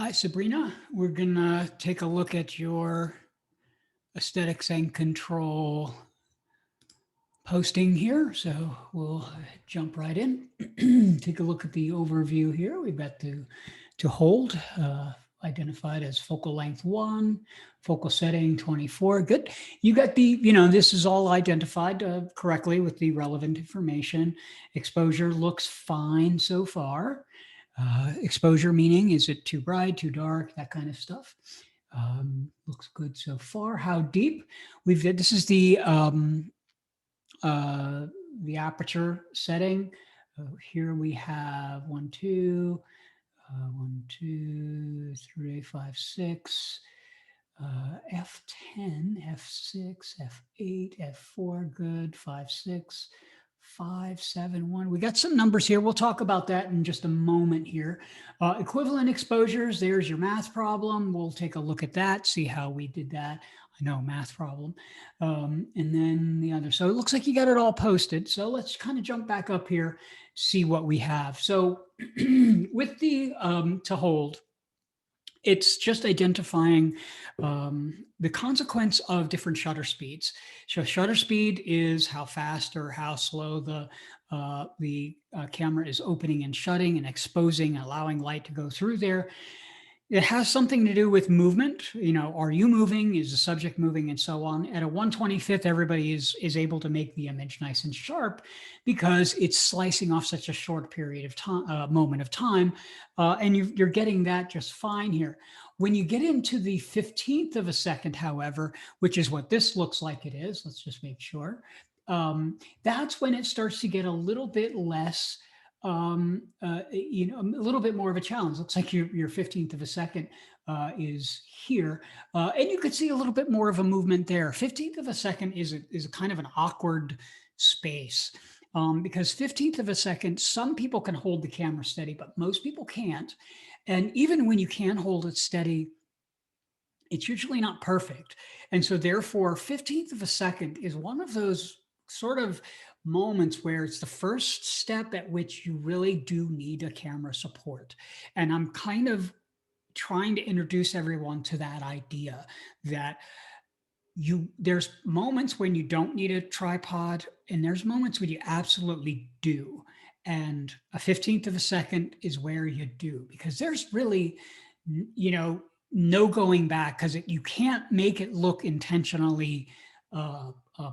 Hi, Sabrina. We're gonna take a look at your aesthetics and control posting here. So we'll jump right in. Take a look at the overview here. We've got to hold, identified as focal length 1, focal setting 24. Good. You got the, this is all identified correctly with the relevant information. Exposure looks fine so far. Exposure meaning, is it too bright, too dark, that kind of stuff. Looks good so far. How deep? This is the aperture setting. Here we have 1, 2, 1, 2, 3, 5, 6, F10, F6, F8, F4, good, 5, 6, 5, 7, 1. We got some numbers here. We'll talk about that in just a moment here. Equivalent exposures, there's your math problem. We'll take a look at that, see how we did that. I know, math problem. And then the other. So it looks like you got it all posted. So let's kind of jump back up here, see what we have. So with the to hold, it's just identifying the consequence of different shutter speeds. So shutter speed is how fast or how slow the camera is opening and shutting and exposing, allowing light to go through there. It has something to do with movement. Are you moving? Is the subject moving? And so on. At a 1/25th, everybody is able to make the image nice and sharp because it's slicing off such a short period of time, moment of time. And you're getting that just fine here. When you get into the 15th of a second, however, which is what this looks like it is, let's just make sure. That's when it starts to get a little bit less a little bit more of a challenge. Looks like your 15th of a second is here. And you could see a little bit more of a movement there. 15th of a second is a kind of an awkward space because 15th of a second, some people can hold the camera steady, but most people can't. And even when you can hold it steady, it's usually not perfect. And so therefore 15th of a second is one of those sort of moments where it's the first step at which you really do need a camera support. And I'm kind of trying to introduce everyone to that idea that there's moments when you don't need a tripod and there's moments when you absolutely do. And a 15th of a second is where you do, because there's really, no going back, because you can't make it look intentionally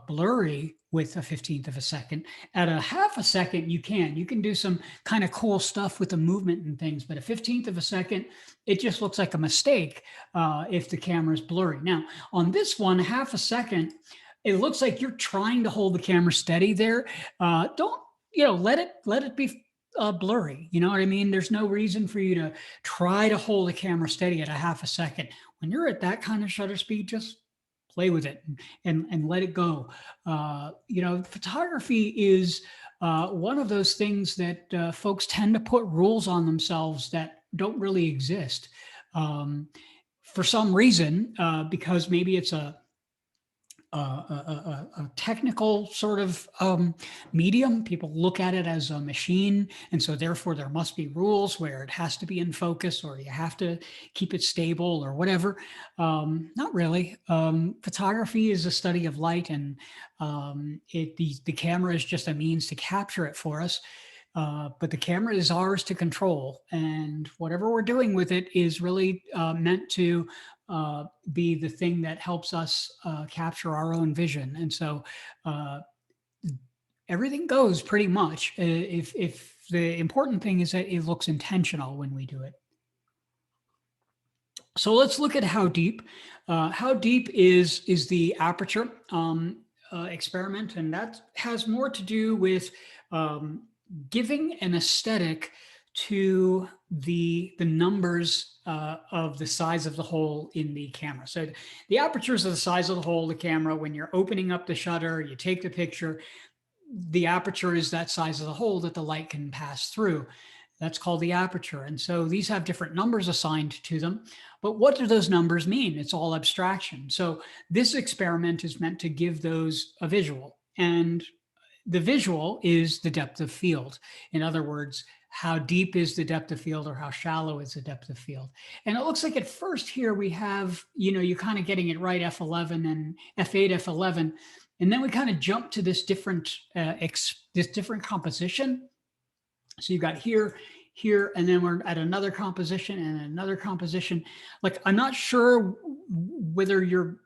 blurry with a 15th of a second. At a half a second, you can do some kind of cool stuff with the movement and things, but a 15th of a second, it just looks like a mistake if the camera is blurry. Now, on this one, half a second, it looks like you're trying to hold the camera steady there. Don't, let it be blurry. You know what I mean? There's no reason for you to try to hold the camera steady at a half a second. When you're at that kind of shutter speed, just play with it and let it go. Photography is one of those things that folks tend to put rules on themselves that don't really exist for some reason, because maybe it's a technical sort of medium. People look at it as a machine. And so therefore there must be rules where it has to be in focus or you have to keep it stable or whatever. Not really. Photography is a study of light, and the camera is just a means to capture it for us. But the camera is ours to control, and whatever we're doing with it is really meant to be the thing that helps us capture our own vision. And so everything goes pretty much if the important thing is that it looks intentional when we do it. So let's look at how deep. How deep is the aperture experiment, and that has more to do with giving an aesthetic to the numbers of the size of the hole in the camera. So the apertures are the size of the hole of the camera. When you're opening up the shutter, you take the picture, the aperture is that size of the hole that the light can pass through. That's called the aperture. And so these have different numbers assigned to them. But what do those numbers mean? It's all abstraction. So this experiment is meant to give those a visual. And the visual is the depth of field. In other words, how deep is the depth of field or how shallow is the depth of field. And it looks like at first here we have, you're kind of getting it right, F11 and F8, F11. And then we kind of jump to this different composition. So you've got here, here, and then we're at another composition and another composition. Like, I'm not sure whether you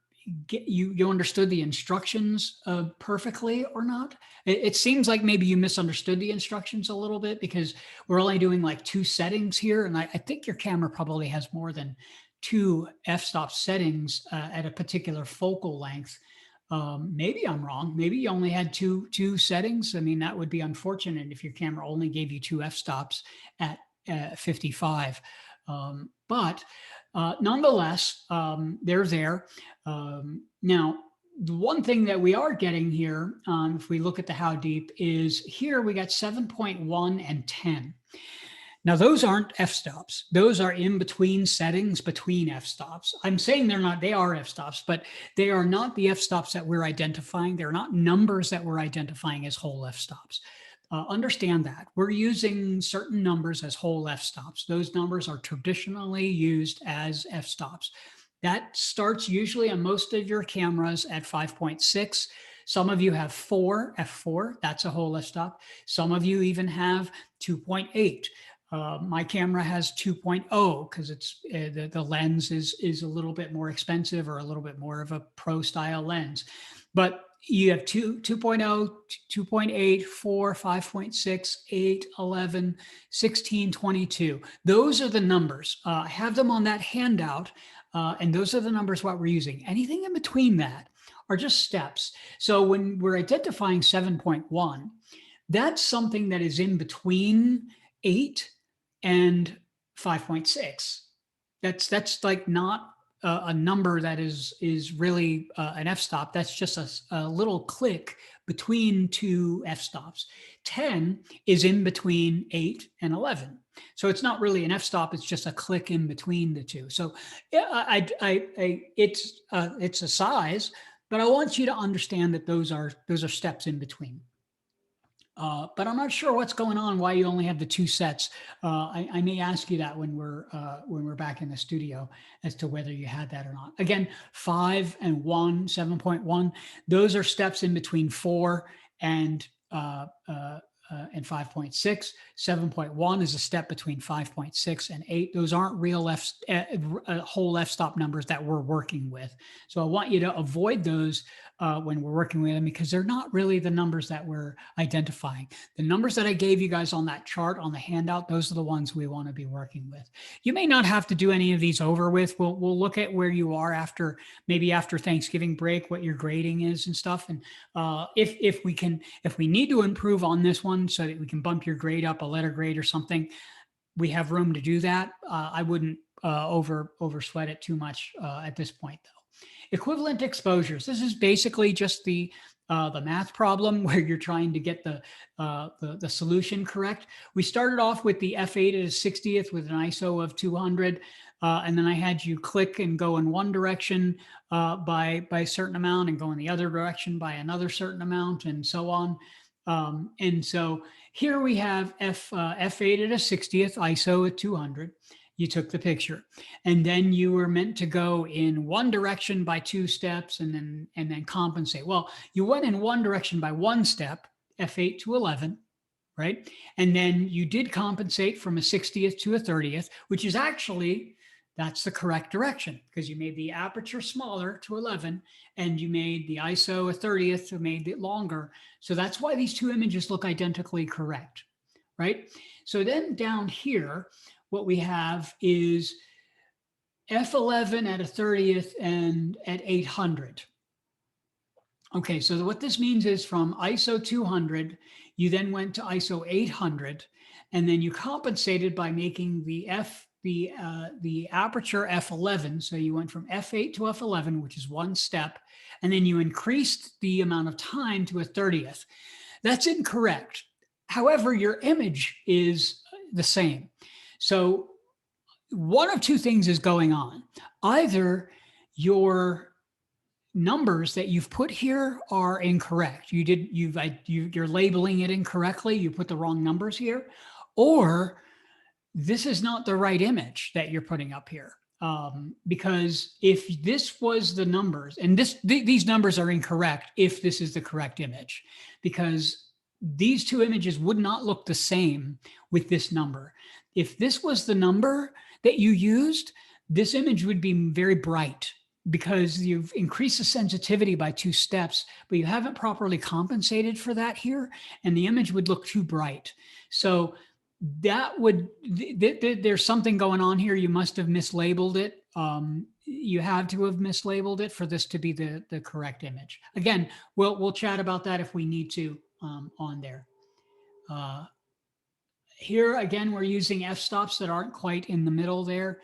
understood the instructions perfectly or not. It seems like maybe you misunderstood the instructions a little bit, because we're only doing like 2 settings here. And I think your camera probably has more than 2 f-stop settings at a particular focal length. Maybe I'm wrong. Maybe you only had two settings. I mean, that would be unfortunate if your camera only gave you 2 f-stops at 55. But nonetheless, they're there. Now, the one thing that we are getting here, if we look at the how deep, is here we got 7.1 and 10. Now, those aren't f-stops. Those are in between settings between f-stops. I'm saying they are f-stops, but they are not the f-stops that we're identifying. They're not numbers that we're identifying as whole f-stops. Understand that. We're using certain numbers as whole f-stops. Those numbers are traditionally used as f-stops. That starts usually on most of your cameras at 5.6. Some of you have f4, that's a whole f-stop. Some of you even have 2.8. My camera has 2.0 because it's the lens is a little bit more expensive, or a little bit more of a pro style lens. But you have 2.0, 2.8, 4, 5.6, 8, 11, 16, 22. Those are the numbers. I have them on that handout, and those are the numbers what we're using. Anything in between that are just steps. So when we're identifying 7.1, that's something that is in between 8 and 5.6. That's like not a number that is really an f-stop. That's just a little click between 2 f-stops. 10 is in between 8 and 11. So it's not really an f-stop. It's just a click in between the two. So it's a size, but I want you to understand that those are steps in between. But I'm not sure what's going on, why you only have the 2 sets. I may ask you that when we're back in the studio, as to whether you had that or not. Again, 5 and 1, 7.1, those are steps in between 4 and 5.6. 7.1 is a step between 5.6 and 8. Those aren't real whole f-stop numbers that we're working with. So I want you to avoid those when we're working with them, because they're not really the numbers that we're identifying. The numbers that I gave you guys on that chart on the handout, those are the ones we want to be working with. You may not have to do any of these over with. We'll look at where you are maybe after Thanksgiving break, what your grading is and stuff. And if we need to improve on this one so that we can bump your grade up a letter grade or something, we have room to do that. I wouldn't over sweat it too much at this point, though. Equivalent exposures. This is basically just the math problem where you're trying to get the solution correct. We started off with the f8 at a 60th with an ISO of 200. And then I had you click and go in one direction by a certain amount, and go in the other direction by another certain amount, and so on. And so here we have f8 at a 60th, ISO at 200. You took the picture, and then you were meant to go in one direction by 2 steps and then compensate. Well, you went in one direction by 1 step, f8 to 11, right? And then you did compensate from a 60th to a 30th, which is actually, that's the correct direction, because you made the aperture smaller to 11 and you made the ISO a 30th, so made it longer. So that's why these 2 images look identically correct, right? So then down here, what we have is f11 at a 30th and at 800. Okay, so what this means is from ISO 200, you then went to ISO 800, and then you compensated by making the aperture f11. So you went from f8 to f11, which is 1 step, and then you increased the amount of time to a 30th. That's incorrect. However, your image is the same. So one of 2 things is going on. Either your numbers that you've put here are incorrect. You're labeling it incorrectly. You put the wrong numbers here. or this is not the right image that you're putting up here. Because if this was the numbers, and these numbers are incorrect if this is the correct image, because these two images would not look the same with this number. If this was the number that you used, this image would be very bright because you've increased the sensitivity by 2 steps, but you haven't properly compensated for that here, and the image would look too bright. So that would, there's something going on here. You must have mislabeled it. You have to have mislabeled it for this to be the correct image. Again, we'll chat about that if we need to on there. Here again, we're using f-stops that aren't quite in the middle there.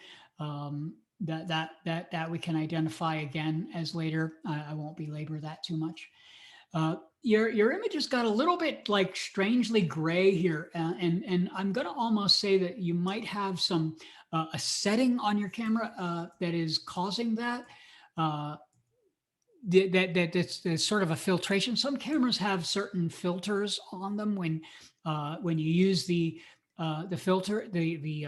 That we can identify again as later. I won't belabor that too much. Your image has got a little bit like strangely gray here. And I'm going to almost say that you might have some, a setting on your camera that is causing that. That's sort of a filtration. Some cameras have certain filters on them when you use the filter, the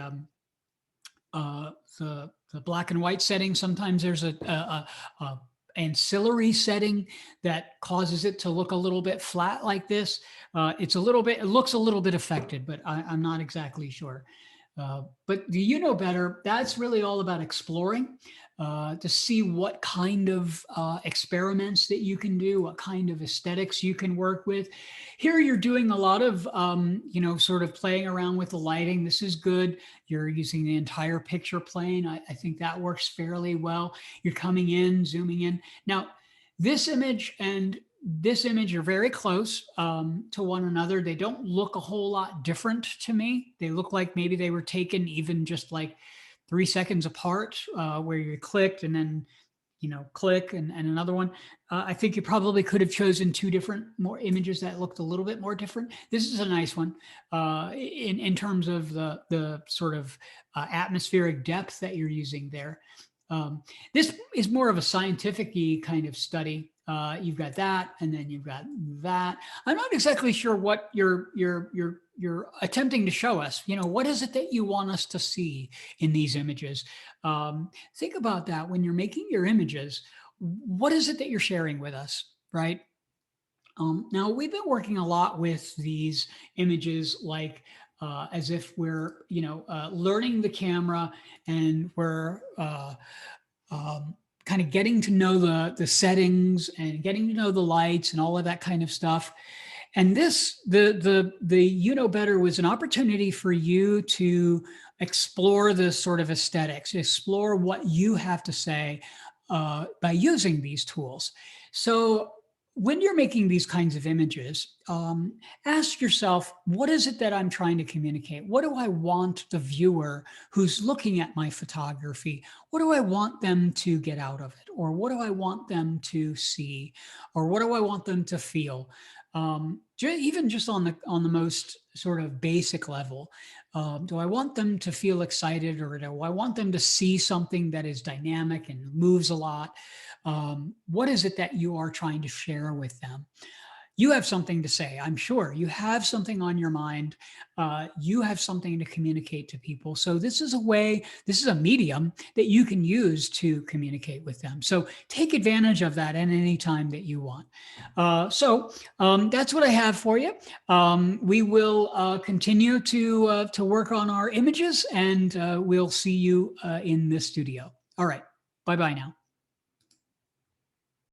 black and white setting. Sometimes there's a ancillary setting that causes it to look a little bit flat like this. It looks a little bit affected, but I'm not exactly sure. But you know better, that's really all about exploring to see what kind of experiments that you can do, what kind of aesthetics you can work with. Here you're doing a lot of, sort of playing around with the lighting. This is good. You're using the entire picture plane. I think that works fairly well. You're coming in, zooming in. Now, this image and this image are very close to one another. They don't look a whole lot different to me. They look like maybe they were taken even just like 3 seconds apart, where you clicked and then, click and another one. I think you probably could have chosen 2 different more images that looked a little bit more different. This is a nice one in terms of the sort of atmospheric depth that you're using there. This is more of a scientific-y kind of study. You've got that, and then you've got that. I'm not exactly sure what you're attempting to show us. What is it that you want us to see in these images? Think about that when you're making your images. What is it that you're sharing with us, right? Now, we've been working a lot with these images like as if we're, learning the camera and we're kind of getting to know the settings and getting to know the lights and all of that kind of stuff. And this, the better was an opportunity for you to explore the sort of aesthetics, explore what you have to say by using these tools. So when you're making these kinds of images, ask yourself, what is it that I'm trying to communicate? What do I want the viewer who's looking at my photography, what do I want them to get out of it? Or what do I want them to see? Or what do I want them to feel? Even just on the most sort of basic level, do I want them to feel excited, or do I want them to see something that is dynamic and moves a lot? What is it that you are trying to share with them? You have something to say. I'm sure you have something on your mind. You have something to communicate to people. So this is a medium that you can use to communicate with them. So take advantage of that at any time that you want. So that's what I have for you. We will continue to work on our images, and we'll see you in the studio. All right. Bye-bye now.